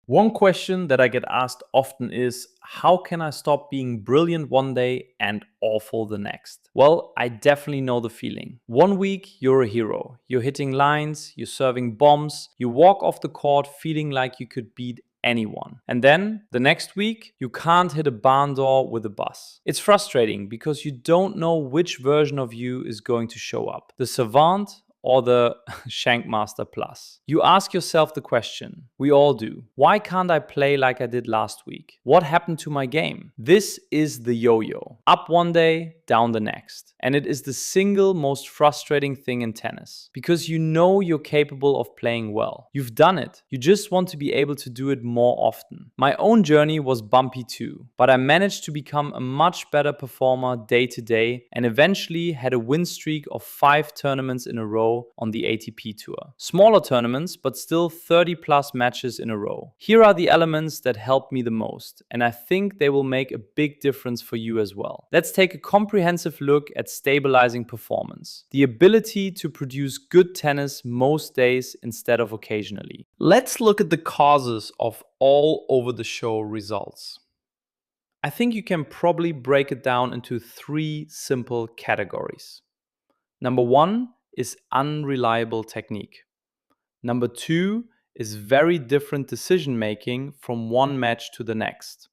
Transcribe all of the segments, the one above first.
One question that I get asked often is, how can I stop being brilliant one day and awful the next? Well, I definitely know the feeling. One week, you're a hero. You're hitting lines, you're serving bombs, you walk off the court feeling like you could beat anyone. And then the next week, you can't hit a barn door with a bus. It's frustrating because you don't know which version of you is going to show up, the savant or the Shankmaster Plus. You ask yourself the question, we all do, why can't I play like I did last week? What happened to my game? This is the yo-yo. Up one day, down the next. And it is the single most frustrating thing in tennis. Because you know you're capable of playing well. You've done it. You just want to be able to do it more often. My own journey was bumpy too, but I managed to become a much better performer day to day and eventually had a win streak of 5 tournaments in a row on the ATP Tour. Smaller tournaments, but still 30 plus matches in a row. Here are the elements that helped me the most, and I think they will make a big difference for you as well. Let's take a comprehensive look at stabilizing performance. The ability to produce good tennis most days instead of occasionally. Let's look at the causes of all over the show results. I think you can probably break it down into 3 simple categories. Number 1 is unreliable technique. Number 2 is very different decision making from one match to the next.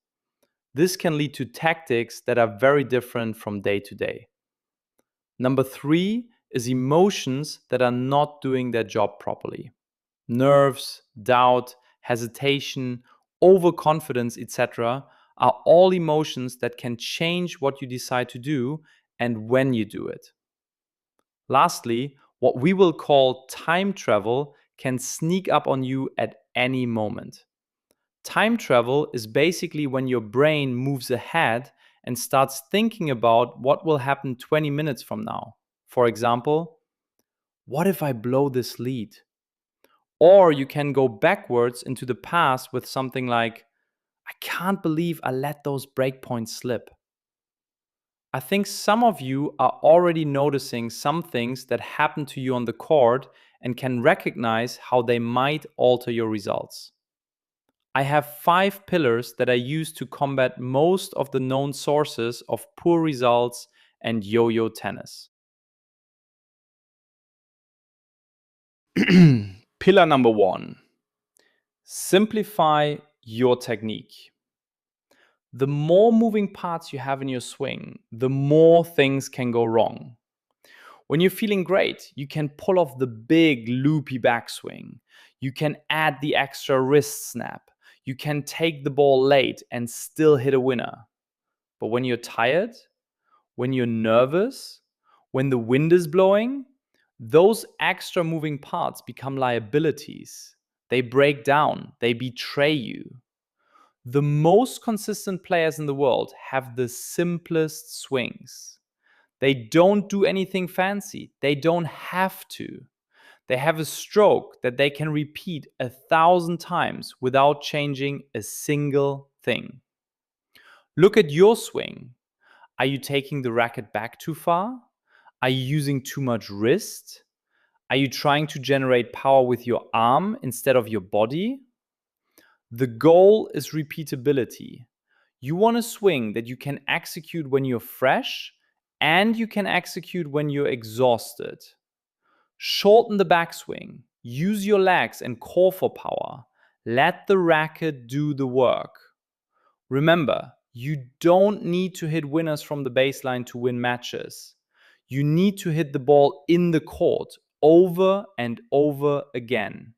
This can lead to tactics that are very different from day to day. Number 3 is emotions that are not doing their job properly. Nerves, doubt, hesitation, overconfidence, etc., are all emotions that can change what you decide to do and when you do it. Lastly, what we will call time travel can sneak up on you at any moment. Time travel is basically when your brain moves ahead and starts thinking about what will happen 20 minutes from now. For example, what if I blow this lead? Or you can go backwards into the past with something like, I can't believe I let those breakpoints slip. I think some of you are already noticing some things that happen to you on the court and can recognize how they might alter your results. I have 5 pillars that I use to combat most of the known sources of poor results and yo-yo tennis. Pillar number 1: simplify your technique. The more moving parts you have in your swing, the more things can go wrong. When you're feeling great, you can pull off the big loopy backswing. You can add the extra wrist snap. You can take the ball late and still hit a winner. But when you're tired, when you're nervous, when the wind is blowing, those extra moving parts become liabilities. They break down, they betray you. The most consistent players in the world have the simplest swings. They don't do anything fancy. They don't have to. They have a stroke that they can repeat 1,000 times without changing a single thing. Look at your swing. Are you taking the racket back too far? Are you using too much wrist? Are you trying to generate power with your arm instead of your body? The goal is repeatability. You want a swing that you can execute when you're fresh and you can execute when you're exhausted. Shorten the backswing. Use your legs and core for power. Let the racket do the work. Remember, you don't need to hit winners from the baseline to win matches. You need to hit the ball in the court over and over again.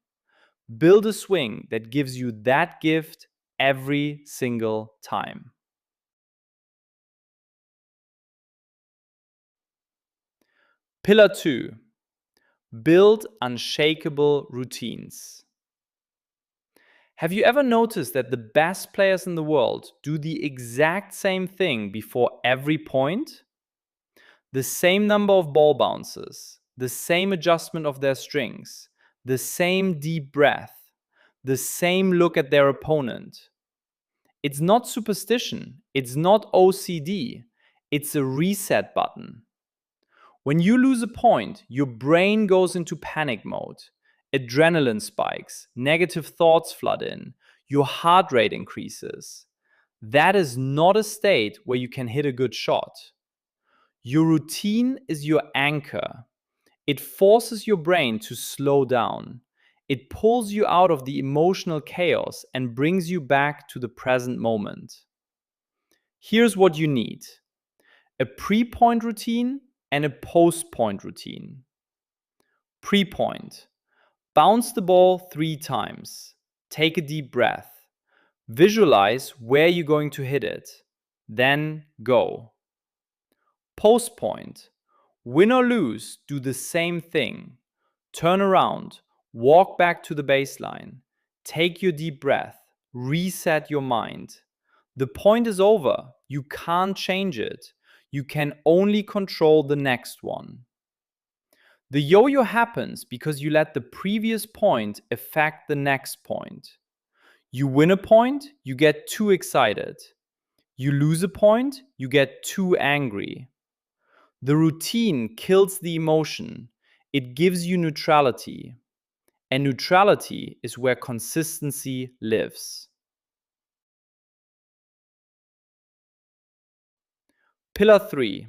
Build a swing that gives you that gift every single time. Pillar 2: build unshakable routines. Have you ever noticed that the best players in the world do the exact same thing before every point? The same number of ball bounces, the same adjustment of their strings, the same deep breath, the same look at their opponent. It's not superstition, it's not OCD, it's a reset button. When you lose a point, your brain goes into panic mode. Adrenaline spikes, negative thoughts flood in. Your heart rate increases. That is not a state where you can hit a good shot. Your routine is your anchor. It forces your brain to slow down. It pulls you out of the emotional chaos and brings you back to the present moment. Here's what you need: a pre-point routine and a post-point routine. Pre-point: bounce the ball 3 times. Take a deep breath. Visualize where you're going to hit it. Then go. Post-point: win or lose, do the same thing. Turn around, walk back to the baseline, take your deep breath, reset your mind. The point is over. You can't change it. You can only control the next one. The yo-yo happens because you let the previous point affect the next point. You win a point, you get too excited. You lose a point, you get too angry. The routine kills the emotion. It gives you neutrality. And neutrality is where consistency lives. Pillar 3.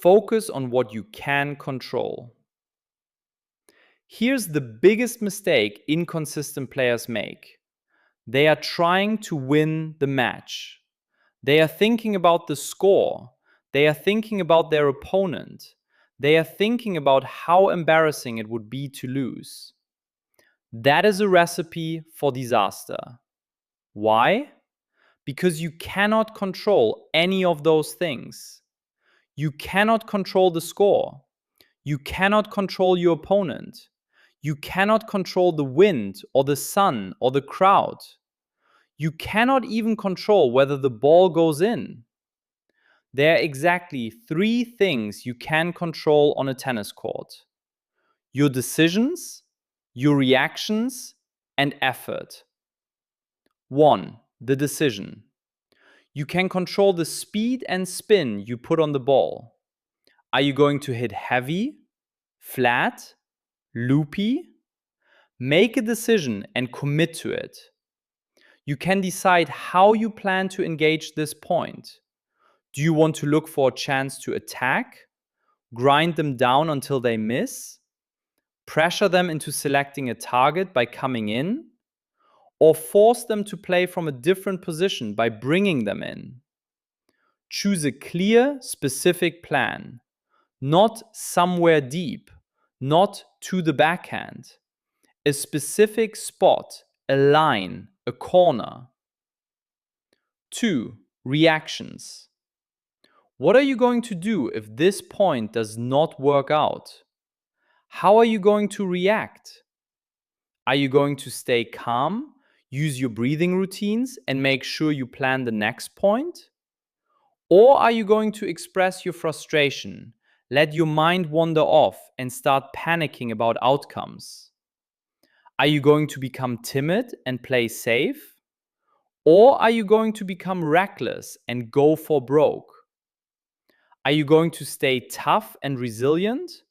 Focus on what you can control. Here's the biggest mistake inconsistent players make. They are trying to win the match. They are thinking about the score. They are thinking about their opponent. They are thinking about how embarrassing it would be to lose. That is a recipe for disaster. Why? Because you cannot control any of those things. You cannot control the score. You cannot control your opponent. You cannot control the wind or the sun or the crowd. You cannot even control whether the ball goes in. There are exactly 3 things you can control on a tennis court: your decisions, your reactions, and effort. 1. The decision. You can control the speed and spin you put on the ball. Are you going to hit heavy, flat, loopy? Make a decision and commit to it. You can decide how you plan to engage this point. Do you want to look for a chance to attack, grind them down until they miss, pressure them into selecting a target by coming in, or force them to play from a different position by bringing them in? Choose a clear, specific plan, not somewhere deep, not to the backhand. A specific spot, a line, a corner. 2. Reactions. What are you going to do if this point does not work out? How are you going to react? Are you going to stay calm, use your breathing routines, and make sure you plan the next point? Or are you going to express your frustration, let your mind wander off, and start panicking about outcomes? Are you going to become timid and play safe? Or are you going to become reckless and go for broke? Are you going to stay tough and resilient?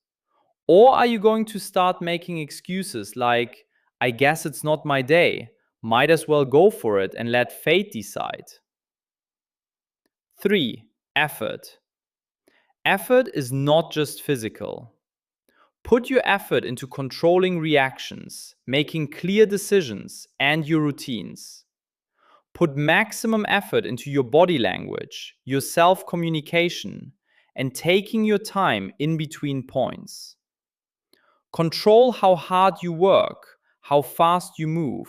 Or are you going to start making excuses like, I guess it's not my day, might as well go for it and let fate decide? 3. Effort. Effort is not just physical. Put your effort into controlling reactions, making clear decisions, and your routines. Put maximum effort into your body language, your self-communication, and taking your time in between points. Control how hard you work, how fast you move,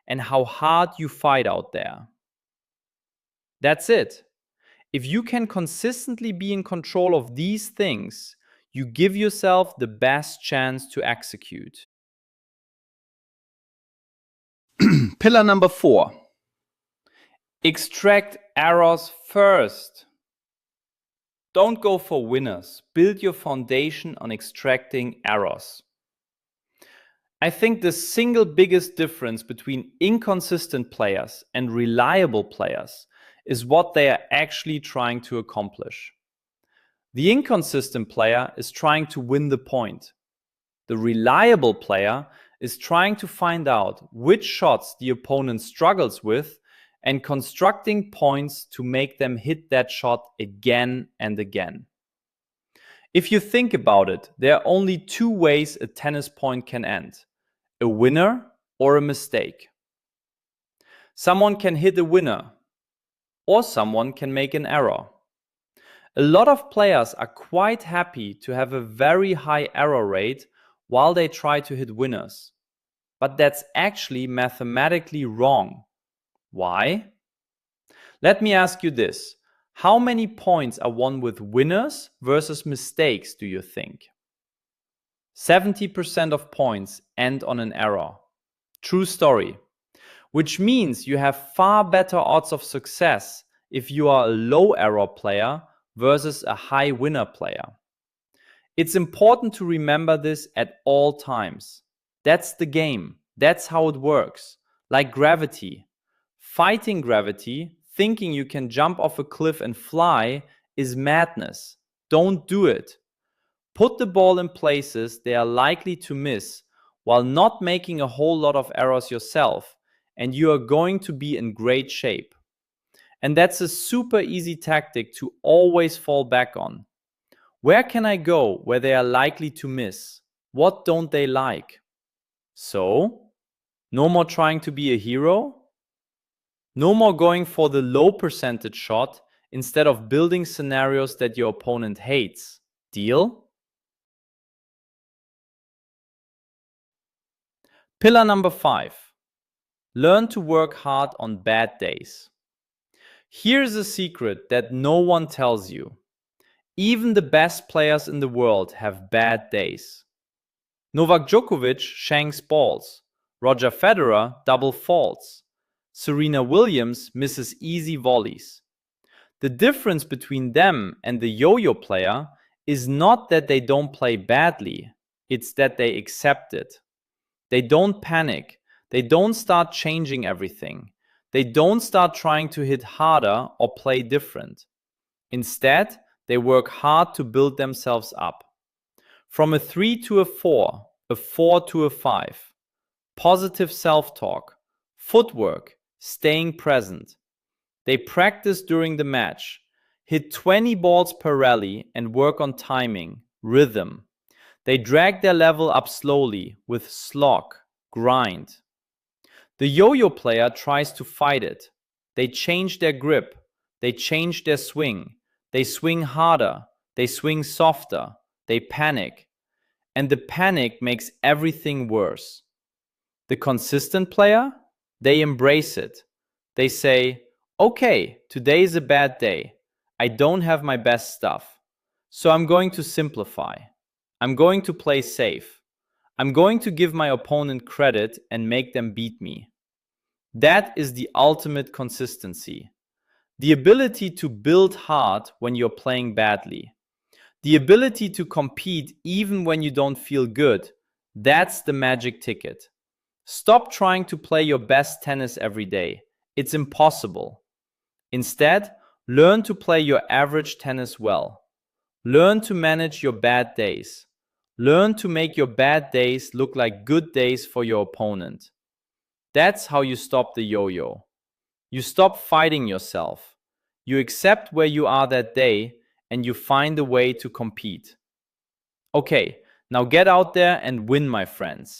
and how hard you fight out there. That's it. If you can consistently be in control of these things, you give yourself the best chance to execute. Pillar number 4. Extract errors first. Don't go for winners. Build your foundation on extracting errors. I think the single biggest difference between inconsistent players and reliable players is what they are actually trying to accomplish. The inconsistent player is trying to win the point. The reliable player is trying to find out which shots the opponent struggles with and constructing points to make them hit that shot again and again. If you think about it, there are only two ways a tennis point can end: a winner or a mistake. Someone can hit a winner, or someone can make an error. A lot of players are quite happy to have a very high error rate while they try to hit winners. But that's actually mathematically wrong. Why? Let me ask you this. How many points are won with winners versus mistakes, do you think? 70% of points end on an error. True story. Which means you have far better odds of success if you are a low error player versus a high winner player. It's important to remember this at all times. That's the game. That's how it works. Like gravity. Fighting gravity, thinking you can jump off a cliff and fly, is madness. Don't do it. Put the ball in places they are likely to miss while not making a whole lot of errors yourself, and you are going to be in great shape. And that's a super easy tactic to always fall back on. Where can I go where they are likely to miss? What don't they like? So, no more trying to be a hero? No more going for the low percentage shot instead of building scenarios that your opponent hates. Deal? Pillar number 5. Learn to work hard on bad days. Here's a secret that no one tells you. Even the best players in the world have bad days. Novak Djokovic shanks balls. Roger Federer double faults. Serena Williams misses easy volleys. The difference between them and the yo-yo player is not that they don't play badly, it's that they accept it. They don't panic. They don't start changing everything. They don't start trying to hit harder or play different. Instead, they work hard to build themselves up. From a 3 to a 4 to a 5. Positive self-talk, footwork, staying present. They practice during the match, hit 20 balls per rally and work on timing, rhythm. They drag their level up slowly with slog, grind. The yo-yo player tries to fight it. They change their grip. They change their swing. They swing harder. They swing softer. They panic. And the panic makes everything worse. The consistent player, they embrace it. They say, okay, today is a bad day. I don't have my best stuff. So I'm going to simplify. I'm going to play safe. I'm going to give my opponent credit and make them beat me. That is the ultimate consistency. The ability to build hard when you're playing badly. The ability to compete even when you don't feel good. That's the magic ticket. Stop trying to play your best tennis every day. It's impossible. Instead, learn to play your average tennis well. Learn to manage your bad days. Learn to make your bad days look like good days for your opponent. That's how you stop the yo-yo. You stop fighting yourself. You accept where you are that day and you find a way to compete. Okay, now get out there and win, my friends.